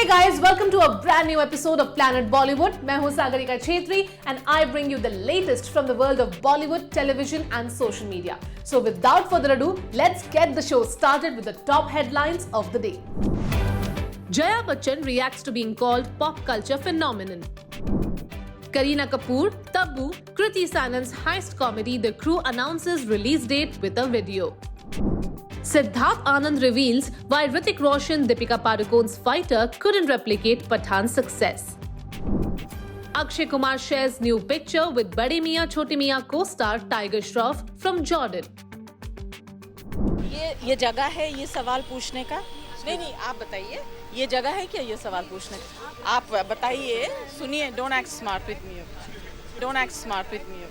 Hey guys, welcome to a brand new episode of Planet Bollywood. मैं हूँ Sagarika Chhetri and I bring you the latest from the world of Bollywood, television and social media. So without further ado, let's get the show started with the top headlines of the day. Jaya Bachchan reacts to being called pop culture phenomenon. Kareena Kapoor, Tabu, Kriti Sanan's heist comedy The Crew announces release date with a video. Siddharth Anand reveals why Hrithik Roshan, Deepika Padukone's fighter couldn't replicate Pathan's success. Akshay Kumar shares new picture with Bade Miyan Chhote Miyan co-star Tiger Shroff from Jordan. ये जगह है ये सवाल पूछने का? नहीं आप बताइए, ये जगह है क्या ये सवाल पूछने का? आप बताइए, सुनिए, don't act smart with me. Don't act smart with me.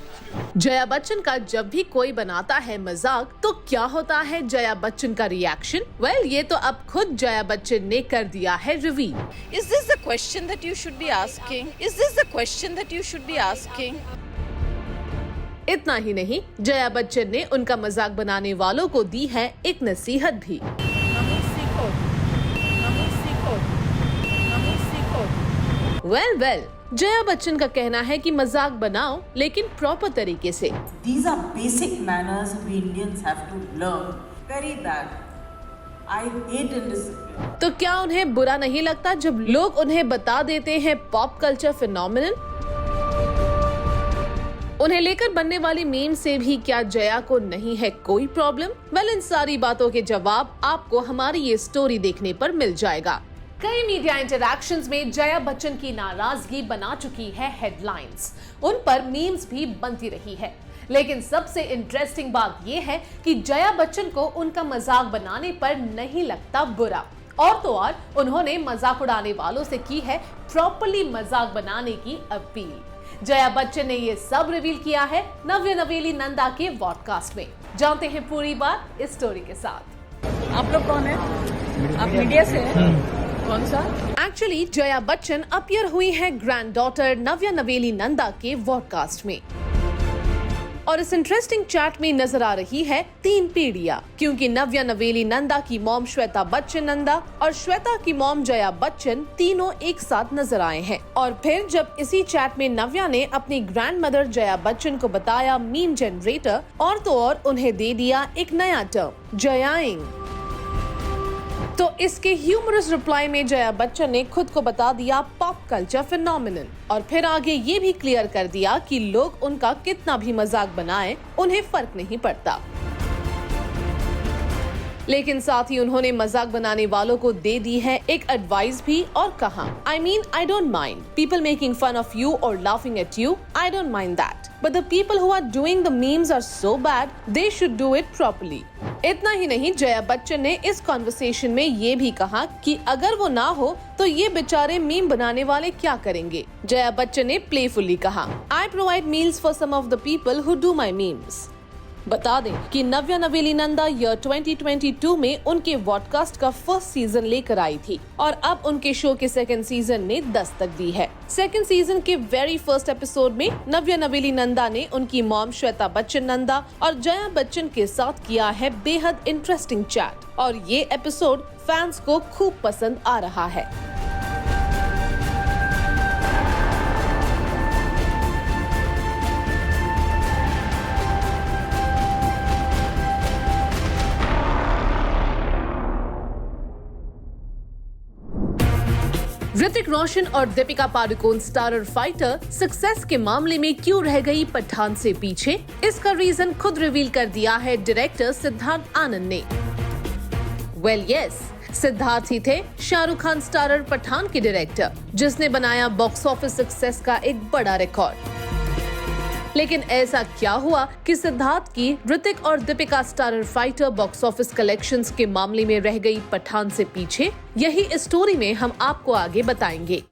Jaya Bachchan का जब भी कोई बनाता है मजाक तो क्या होता है जया बच्चन का रिएक्शन? वेल, ये तो अब खुद जया बच्चन ने कर दिया है reveal. Is this the question that you should be asking? Is this the question that you should be asking? इतना ही नहीं, जया बच्चन ने उनका मजाक बनाने वालों को दी है एक नसीहत भी। वेल, जया बच्चन का कहना है कि मजाक बनाओ लेकिन प्रॉपर तरीके से। These are basic manners we Indians have to learn. Very bad. I hate indiscipline. तो क्या उन्हें बुरा नहीं लगता जब लोग उन्हें बता देते हैं पॉप कल्चर फिनोमिनन? उन्हें लेकर बनने वाली मीम से भी क्या जया को नहीं है कोई प्रॉब्लम? वेल, इन सारी बातों के जवाब आपको हमारी ये स्टोरी देखने पर मिल जाएगा। कई मीडिया इंटरैक्शंस में जया बच्चन की नाराजगी बना चुकी है हेडलाइंस। उन पर मीम्स भी बनती रही है, लेकिन सबसे इंटरेस्टिंग बात यह है कि जया बच्चन को उनका मजाक बनाने पर नहीं लगता बुरा। और तो और उन्होंने मजाक उड़ाने वालों से की है प्रॉपर्ली मजाक बनाने की अपील। जया बच्चन ने ये सब रिवील किया है नव्या नवेली नंदा के पॉडकास्ट में। जानते हैं पूरी बात इस स्टोरी के साथ। आप लोग कौन है? आप मीडिया से हैं? कौन सा? एक्चुअली जया बच्चन अपीयर हुई है ग्रैंड डॉटर नव्या नवेली नंदा के पॉडकास्ट में और इस इंटरेस्टिंग चैट में नजर आ रही है 3 पीढ़ियां, क्योंकि नव्या नवेली नंदा की मॉम श्वेता बच्चन नंदा और श्वेता की मॉम जया बच्चन तीनों एक साथ नजर आए हैं। और फिर जब इसी चैट में नव्या ने अपनी ग्रैंड मदर जया बच्चन को बताया मीम जनरेटर, और तो और उन्हें दे दिया एक नया टर्म जयाइंग। तो इसके ह्यूमरस रिप्लाई में जया बच्चन ने खुद को बता दिया पॉप कल्चर फिनोमिनन और फिर आगे ये भी क्लियर कर दिया कि लोग उनका कितना भी मजाक बनाएं, उन्हें फर्क नहीं पड़ता। लेकिन साथ ही उन्होंने मजाक बनाने वालों को दे दी है एक एडवाइस भी और कहा, I don't mind people making fun of you or laughing at you. I don't mind that. But the people who are doing the memes are so bad, they should do it properly. इतना ही नहीं, जया बच्चन ने इस conversation में ये भी कहा कि अगर वो ना हो तो ये बेचारे मीम बनाने वाले क्या करेंगे। जया बच्चन ने प्लेफुली कहा, I provide meals for some of the people who do my memes. बता दें कि नव्या नवेली नंदा ईयर 2022 में उनके पॉडकास्ट का फर्स्ट सीजन लेकर आई थी और अब उनके शो के सेकंड सीजन ने दस्तक दी है। सेकंड सीजन के वेरी फर्स्ट एपिसोड में नव्या नवेली नंदा ने उनकी मॉम श्वेता बच्चन नंदा और जया बच्चन के साथ किया है बेहद इंटरेस्टिंग चैट और ये एपिसोड फैंस को खूब पसंद आ रहा है। ऋतिक रोशन और Deepika Padukone starrer fighter success के मामले में क्यों रह गई पठान से पीछे? इसका रीजन खुद रिवील कर दिया है डायरेक्टर सिद्धार्थ आनंद ने। वेल यस, सिद्धार्थ ही थे शाहरुख खान स्टारर पठान के डायरेक्टर, जिसने बनाया बॉक्स ऑफिस सक्सेस का एक बड़ा रिकॉर्ड। लेकिन ऐसा क्या हुआ कि सिद्धार्थ की ऋतिक और Deepika starrer fighter box office collections के मामले में रह गई पठान से पीछे? यही इस स्टोरी में हम आपको आगे बताएंगे।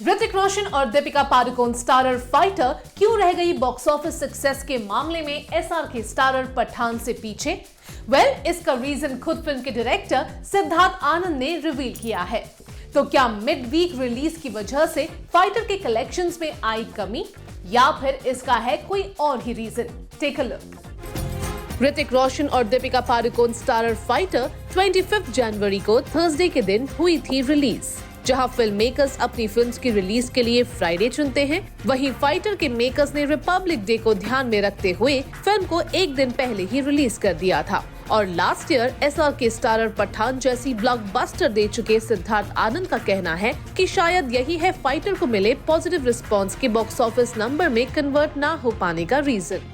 ऋतिक रोशन और दीपिका पादुकोण स्टारर फाइटर क्यों रह गई बॉक्स ऑफिस सक्सेस के मामले में एसआरके स्टारर पठान से पीछे? वेल, इसका रीजन खुद फिल्म के डायरेक्टर सिद्धार्थ आनंद ने रिवील किया है। तो क्या मिड वीक रिलीज की वजह से फाइटर के कलेक्शंस में आई कमी या फिर इसका है कोई और ही reason? Take a look. Hrithik Roshan और दीपिका पादुकोण स्टारर फाइटर 25 जनवरी को थर्सडे के दिन हुई थी रिलीज। जहां फिल्म मेकर्स अपनी फिल्म्स की रिलीज के लिए फ्राइडे चुनते हैं, वहीं फाइटर के मेकर्स ने रिपब्लिक डे को ध्यान में रखते हुए फिल्म को एक दिन पहले ही रिलीज कर दिया था। और last year SRK starrer Pathaan जैसी ब्लॉकबस्टर दे चुके सिद्धार्थ आनंद का कहना है कि शायद यही है फाइटर को मिले पॉजिटिव रिस्पॉन्स के बॉक्स ऑफिस नंबर में कन्वर्ट ना हो पाने का रीजन।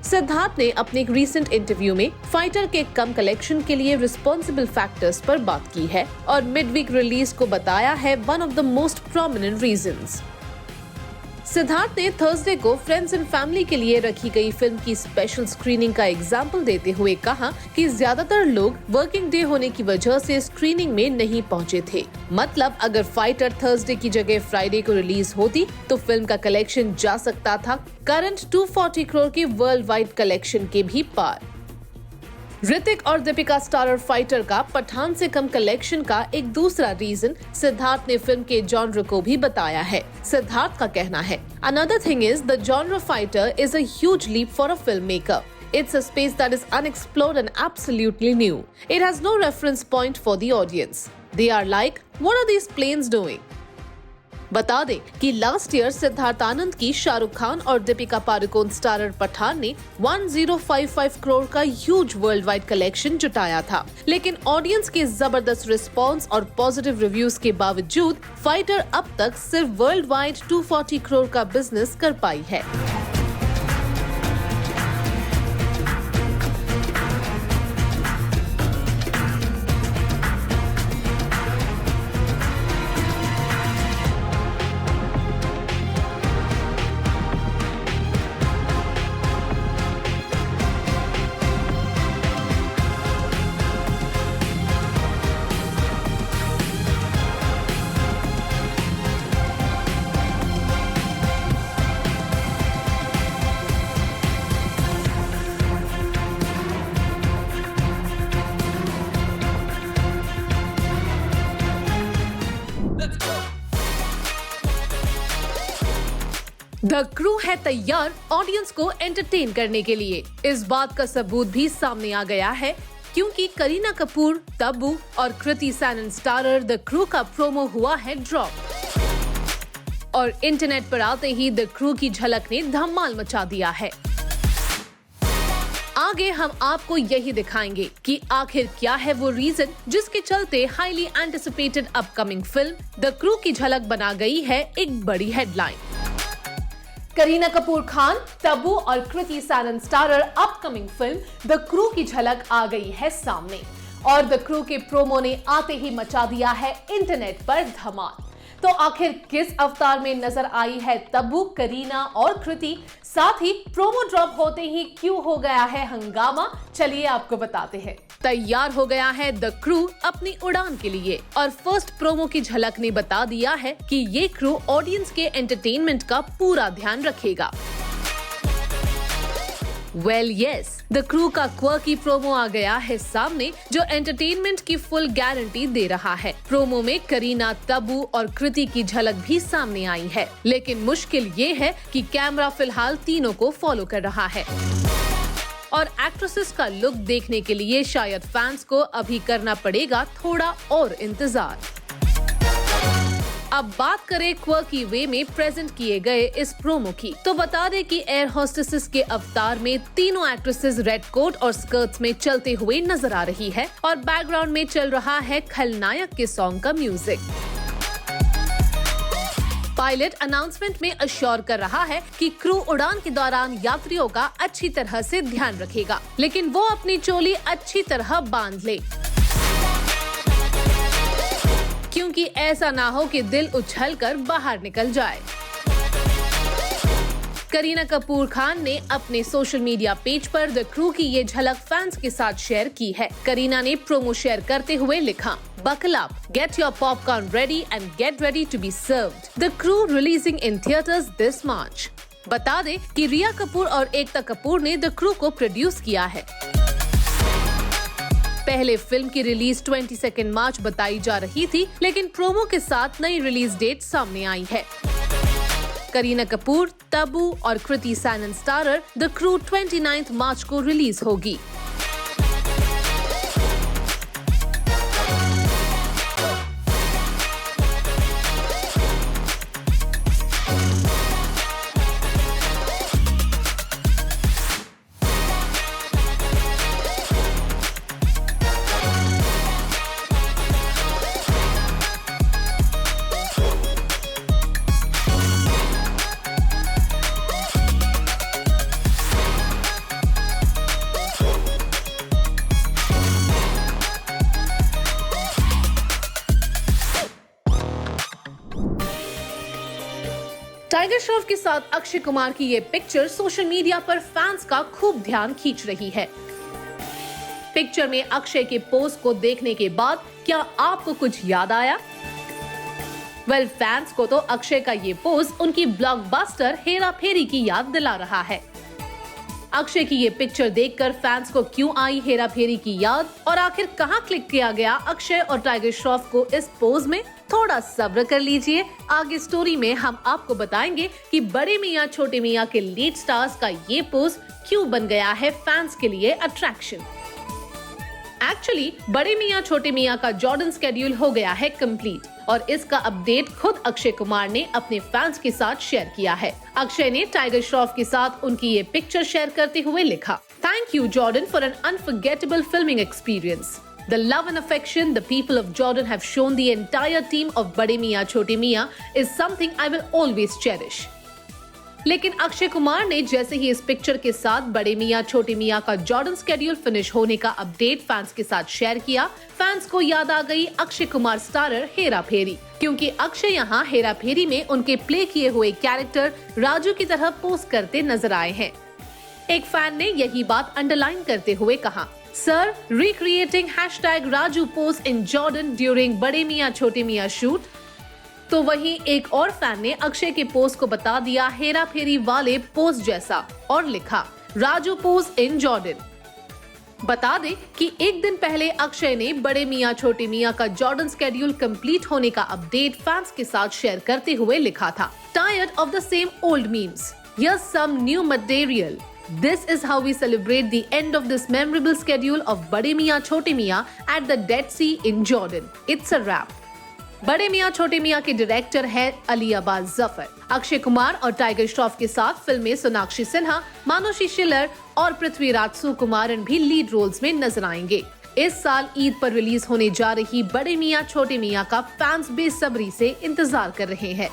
सिद्धार्थ ने अपने एक रीसेंट इंटरव्यू में फाइटर के कम कलेक्शन के लिए रिस्पॉन्सिबल फैक्टर्स पर बात की है और मिडवीक रिलीज को बताया है one of the most prominent reasons. Siddharth ने थर्सडे को फ्रेंड्स एंड फैमिली के लिए रखी गई फिल्म की स्पेशल स्क्रीनिंग का एग्जाम्पल देते हुए कहा कि ज्यादातर लोग वर्किंग डे होने की वजह से स्क्रीनिंग में नहीं पहुंचे थे। मतलब अगर फाइटर थर्सडे की जगह फ्राइडे को रिलीज होती तो फिल्म का कलेक्शन जा सकता था करंट 240 करोड़ के वर्ल्ड वाइड कलेक्शन के भी पार। ऋतिक और दीपिका स्टारर फाइटर का पठान से कम कलेक्शन का एक दूसरा रीजन सिद्धार्थ ने फिल्म के जॉनर को भी बताया है। सिद्धार्थ का कहना है, Another thing is the genre fighter is a huge leap for a filmmaker. It's a space that is unexplored and absolutely new. It has no reference point for the audience. They are like, what are these planes doing? बता दें कि last year Siddharth Anand की शाहरुख खान और Deepika Padukone starrer Pathan ने 1055 करोड़ का huge world wide collection जुटाया था, लेकिन audience के जबरदस्त रिस्पांस और पॉजिटिव रिव्यूज के बावजूद फाइटर अब तक सिर्फ वर्ल्ड वाइड 240 करोड़ का बिजनेस कर पाई है। द क्रू है तैयार ऑडियंस को एंटरटेन करने के लिए। इस बात का सबूत भी सामने आ गया है क्योंकि करीना कपूर, तब्बू और Kriti Sanon starrer the crew का प्रोमो हुआ है ड्रॉप और इंटरनेट पर आते ही द क्रू की झलक ने धमाल मचा दिया है। आगे हम आपको यही दिखाएंगे कि आखिर क्या है वो रीजन जिसके चलते highly anticipated upcoming film the Crew की झलक बना गई है एक बड़ी हेडलाइन। करीना कपूर खान, तब्बू और Kriti Sanon starrer upcoming film the Crew की झलक आ गई है सामने और द क्रू के प्रोमो ने आते ही मचा दिया है इंटरनेट पर धमाल। तो आखिर किस अवतार में नजर आई है तब्बू, करीना और कृति, साथ ही प्रोमो ड्रॉप होते ही क्यों हो गया है हंगामा, चलिए आपको बताते हैं। तैयार हो गया है द क्रू अपनी उड़ान के लिए और फर्स्ट प्रोमो की झलक ने बता दिया है कि ये क्रू ऑडियंस के एंटरटेनमेंट का पूरा ध्यान रखेगा। वेल यस, द क्रू का क्वर्की प्रोमो आ गया है सामने जो एंटरटेनमेंट की फुल गारंटी दे रहा है। प्रोमो में करीना, तब्बू और कृति की झलक भी सामने आई है, लेकिन मुश्किल ये है कि कैमरा फिलहाल तीनों को फॉलो कर रहा है और एक्ट्रेसेस का लुक देखने के लिए शायद फैंस को अभी करना पड़ेगा थोड़ा और इंतजार। अब बात करें क्वर्की वे में प्रेजेंट किए गए इस प्रोमो की, तो बता दें कि एयर होस्टेसेस के अवतार में तीनों एक्ट्रेसेस रेड कोट और स्कर्ट्स में चलते हुए नजर आ रही है और बैकग्राउंड में चल रहा है खलनायक के सॉन्ग का म्यूजिक। पायलट अनाउंसमेंट में अश्योर कर रहा है कि क्रू उड़ान के दौरान यात्रियों का अच्छी तरह से ध्यान रखेगा, लेकिन वो अपनी चोली अच्छी तरह बांध ले क्योंकि ऐसा ना हो कि दिल उछलकर बाहर निकल जाए। करीना कपूर खान ने अपने सोशल मीडिया पेज पर द क्रू की ये झलक फैंस के साथ शेयर की है। करीना ने प्रोमो शेयर करते हुए लिखा, Buckle up, get your popcorn ready and get ready to be served. The Crew releasing in theaters this March. बता दें कि रिया कपूर और एकता कपूर ने द क्रू को प्रोड्यूस किया है। पहले फिल्म की रिलीज 22 मार्च बताई जा रही थी, लेकिन प्रोमो के साथ नई रिलीज डेट सामने आई है। करीना कपूर, तब्बू और Kriti Sanon starrer the crew 29 मार्च को रिलीज होगी। टाइगर श्रॉफ के साथ अक्षय कुमार की ये पिक्चर सोशल मीडिया पर फैंस का खूब ध्यान खींच रही है। पिक्चर में अक्षय के पोज को देखने के बाद क्या आपको कुछ याद आया? फैंस को तो अक्षय का ये पोज उनकी ब्लॉकबस्टर हेरा फेरी की याद दिला रहा है। अक्षय की ये पिक्चर देखकर फैंस को क्यों आई हेरा फेरी की याद और आखिर कहां क्लिक किया गया अक्षय और टाइगर श्रॉफ को इस पोज में? थोड़ा सब्र कर लीजिए, आगे स्टोरी में हम आपको बताएंगे कि बड़े मियां छोटे मियां के लीड स्टार्स का ये पोज क्यों बन गया है फैंस के लिए अट्रैक्शन। एक्चुअली बड़े मियां छोटे मियां का जॉर्डन स्केड्यूल हो गया है कंप्लीट और इसका अपडेट खुद अक्षय कुमार ने अपने फैंस के साथ शेयर किया है। अक्षय ने टाइगर श्रॉफ के साथ उनकी ये पिक्चर शेयर करते हुए लिखा, thank you Jordan for an unforgettable filming experience. The love and affection the people of Jordan have shown the entire team of बड़े मियां छोटे मियां is something I will always cherish। लेकिन अक्षय कुमार ने जैसे ही इस पिक्चर के साथ बड़े मियां छोटे मियां का जॉर्डन स्केड्यूल फिनिश होने का अपडेट फैंस के साथ शेयर किया, फैंस को याद आ गई अक्षय कुमार स्टारर हेरा फेरी, क्योंकि अक्षय यहाँ हेरा फेरी में उनके प्ले किए हुए कैरेक्टर राजू की तरह पोज करते नजर आए हैं। एक फैन ने यही बात अंडरलाइन करते हुए कहा, sir recreating #Raju pose in Jordan during बड़े मियां छोटे मियां शूट। तो वहीं एक और फैन ने अक्षय के पोज को बता दिया हेरा फेरी वाले पोज जैसा और लिखा, राजू पोज इन जॉर्डन। बता दें कि एक दिन पहले अक्षय ने बड़े मियां छोटे मियां का जॉर्डन स्केड्यूल कंप्लीट होने का अपडेट फैंस के साथ शेयर करते हुए लिखा था, tired of the same old memes, here's some new material. This is how we celebrate the end of this memorable schedule of बड़े मियां छोटे मियां at the Dead Sea in Jordan. It's a wrap. बड़े मियां छोटे मियां के director है अली अब्बास जफर। अक्षय कुमार और tiger Shroff के साथ film में सोनाक्षी सिन्हा, मानुषी शिल्लर और पृथ्वीराज सुकुमारन भी लीड रोल्स में नजर आएंगे। इस साल ईद पर रिलीज होने जा रही बड़े मियां छोटे मियां का फैंस बेसब्री से इंतजार कर रहे हैं।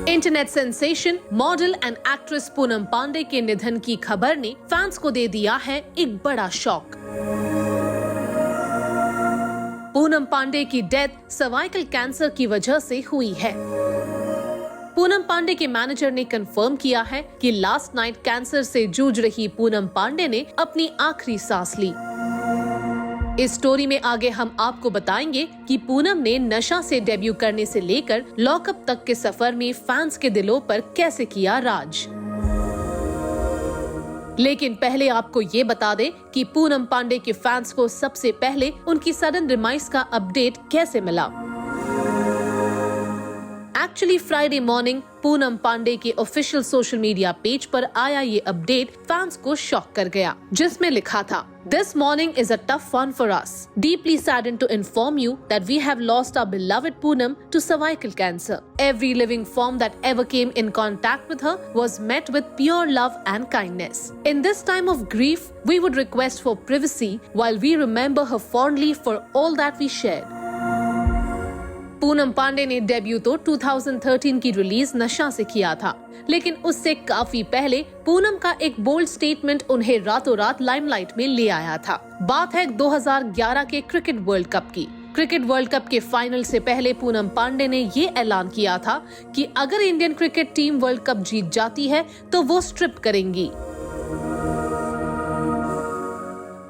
Internet sensation model and actress Poonam Pandey के निधन की खबर ने फैंस को दे दिया है एक बड़ा शॉक। पूनम पांडे की डेथ सर्वाइकल कैंसर की वजह से हुई है। पूनम पांडे के मैनेजर ने कंफर्म किया है कि लास्ट नाइट कैंसर से जूझ रही पूनम पांडे ने अपनी आखिरी सांस ली। इस स्टोरी में आगे हम आपको बताएंगे कि पूनम ने नशा से डेब्यू करने से लेकर लॉकअप तक के सफर में फैंस के दिलों पर कैसे किया राज। लेकिन पहले आपको ये बता दें कि पूनम पांडे के फैंस को सबसे पहले उनकी सडन डिमाइस का अपडेट कैसे मिला। Actually Friday morning Poonam Pandey के ऑफिशियल सोशल मीडिया पेज पर आया ये अपडेट फैंस को शॉक कर गया, जिसमें लिखा था, This morning is a tough one for us. Deeply saddened to inform you that we have lost our beloved Poonam to cervical cancer. Every living form that ever came in contact with her was met with pure love and kindness. In this time of grief, we would request for privacy while we remember her fondly for all that we shared. Poonam Pandey ने debut तो 2013 की release नशा से किया था, लेकिन उससे काफी पहले पूनम का एक बोल्ड स्टेटमेंट उन्हें रातों रात लाइमलाइट में ले आया था। बात है 2011 के क्रिकेट वर्ल्ड कप की। क्रिकेट वर्ल्ड कप के फाइनल से पहले पूनम पांडे ने ये ऐलान किया था कि अगर Indian cricket team World Cup जीत जाती है तो वो स्ट्रिप करेंगी।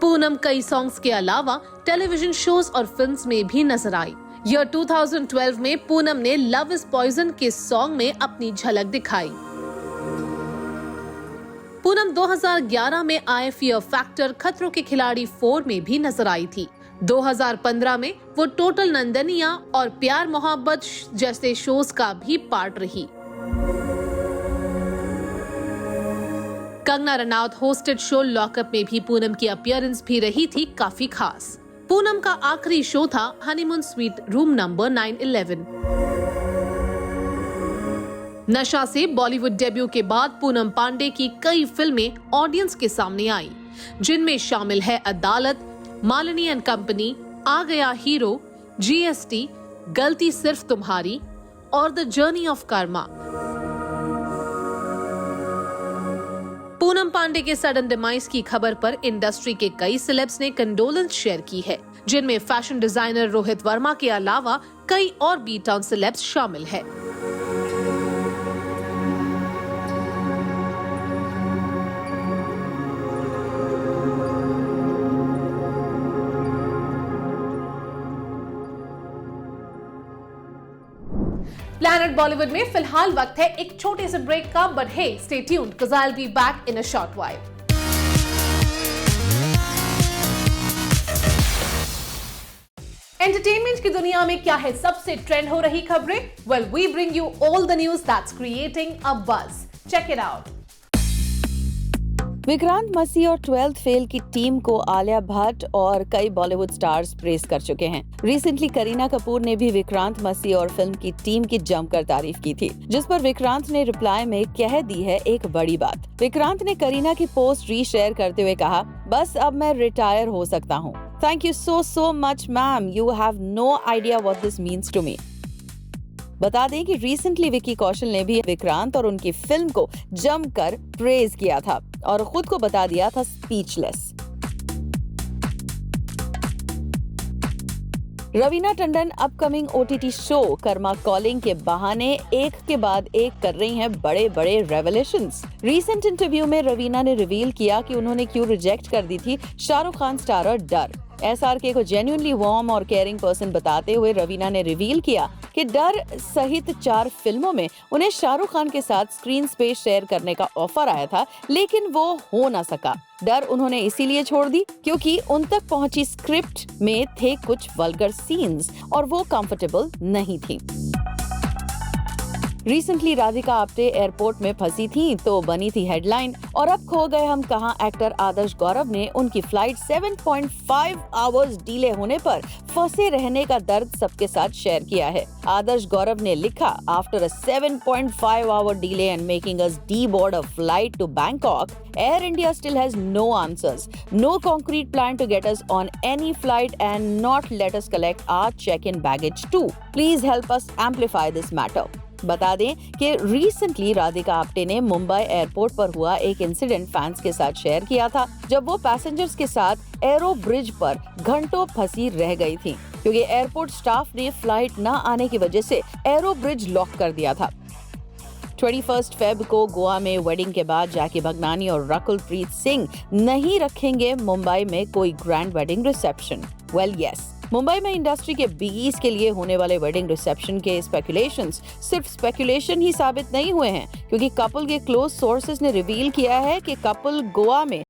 पूनम कई सॉन्ग्स के अलावा टेलीविजन शोज और फिल्म्स में भी नजर आई। ईयर 2012 में पूनम ने लव इज पॉइजन के सॉन्ग में अपनी झलक दिखाई। पूनम 2011 में आए फियर फैक्टर खतरों के खिलाड़ी 4 में भी नजर आई थी। 2015 में वो टोटल नंदनिया और प्यार मोहब्बत जैसे शोज का भी पार्ट रही। Kangana Ranaut hosted show lockup में भी पूनम की अपीयरेंस भी रही थी काफी खास। पूनम का आखिरी शो था हनीमून स्वीट रूम नंबर 911। नशा से बॉलीवुड डेब्यू के बाद पूनम पांडे की कई फिल्में ऑडियंस के सामने आई, जिनमें शामिल है अदालत, मालिनी एंड कंपनी, आ गया हीरो, जीएसटी, गलती सिर्फ तुम्हारी और the journey of karma. Poonam Pandey के सडन डिमाइस की खबर पर इंडस्ट्री के कई सेलेब्स ने कंडोलेंस शेयर की है, जिनमें फैशन डिजाइनर रोहित वर्मा के अलावा कई और बी टाउन सेलेब्स शामिल है। प्लैनेट बॉलीवुड में फिलहाल वक्त है एक छोटे से ब्रेक का, but hey stay tuned because I will be back in a short while. Entertainment की दुनिया में क्या है सबसे ट्रेंड हो रही खबरें? Well, we bring you all the news that's creating a buzz. Check it out. Vikrant Massey और 12th फेल की टीम को आलिया भट्ट और कई बॉलीवुड स्टार्स प्रेस कर चुके हैं। रिसेंटली करीना कपूर ने भी विक्रांत मसी और फिल्म की टीम की जमकर तारीफ की थी, जिस पर विक्रांत ने रिप्लाई में कह दी है एक बड़ी बात। विक्रांत ने करीना की पोस्ट रीशेयर करते हुए कहा, बस अब मैं रिटायर हो सकता हूँ। Thank you so much ma'am, you have no idea what this means to me. बता दें कि रिसेंटली विक्की कौशल ने भी विक्रांत और उनकी फिल्म को जमकर प्रेज किया था और खुद को बता दिया था speechless. Raveena Tandon upcoming OTT show Karma calling के बहाने एक के बाद एक कर रही हैं बड़े बड़े रेवलेशंस। रीसेंट इंटरव्यू में रवीना ने रिवील किया कि उन्होंने क्यों रिजेक्ट कर दी थी शाहरुख खान स्टारर डर। SRK को जेन्युइनली वार्म और केयरिंग पर्सन बताते हुए रवीना ने रिवील किया कि डर सहित 4 फिल्मों में उन्हें शाहरुख खान के साथ स्क्रीन स्पेस शेयर करने का ऑफर आया था, लेकिन वो हो ना सका। डर उन्होंने इसीलिए छोड़ दी क्योंकि उन तक पहुंची स्क्रिप्ट में थे कुछ वल्गर सीन्स और वो कंफर्टेबल नहीं थी। रिसेंटली राधिका आप्टे एयरपोर्ट में फंसी थी तो बनी थी हेडलाइन, और अब खो गए हम कहां एक्टर आदर्श गौरव ने उनकी फ्लाइट 7.5 आवर्स डिले होने पर फंसे रहने का दर्द सबके साथ शेयर किया है। आदर्श गौरव ने लिखा, after a 7.5 hour delay and making us deboard a flight to Bangkok, Air India still has no answers, no concrete plan to get us on any flight and not let us collect our check-in baggage too. Please help us amplify this matter. बता दें कि recently Radhika Apte ने Mumbai airport पर हुआ एक incident fans के साथ share किया था, जब वो पैसेंजर्स के साथ एरो ब्रिज पर घंटों फंसी रह गई थी क्योंकि एयरपोर्ट स्टाफ ने फ्लाइट न आने की वजह से एरो ब्रिज लॉक कर दिया था। 21 फेब को गोवा में वेडिंग के बाद जैकी भगनानी और रकुल प्रीत सिंह नहीं रखेंगे मुंबई में कोई grand wedding reception. Well yes, Mumbai में इंडस्ट्री के बिगीज के लिए होने वाले वेडिंग रिसेप्शन के स्पेकुलेशंस सिर्फ स्पेकुलेशन ही साबित नहीं हुए हैं, क्योंकि कपल के क्लोज सोर्सेज ने रिवील किया है कि कपल गोवा में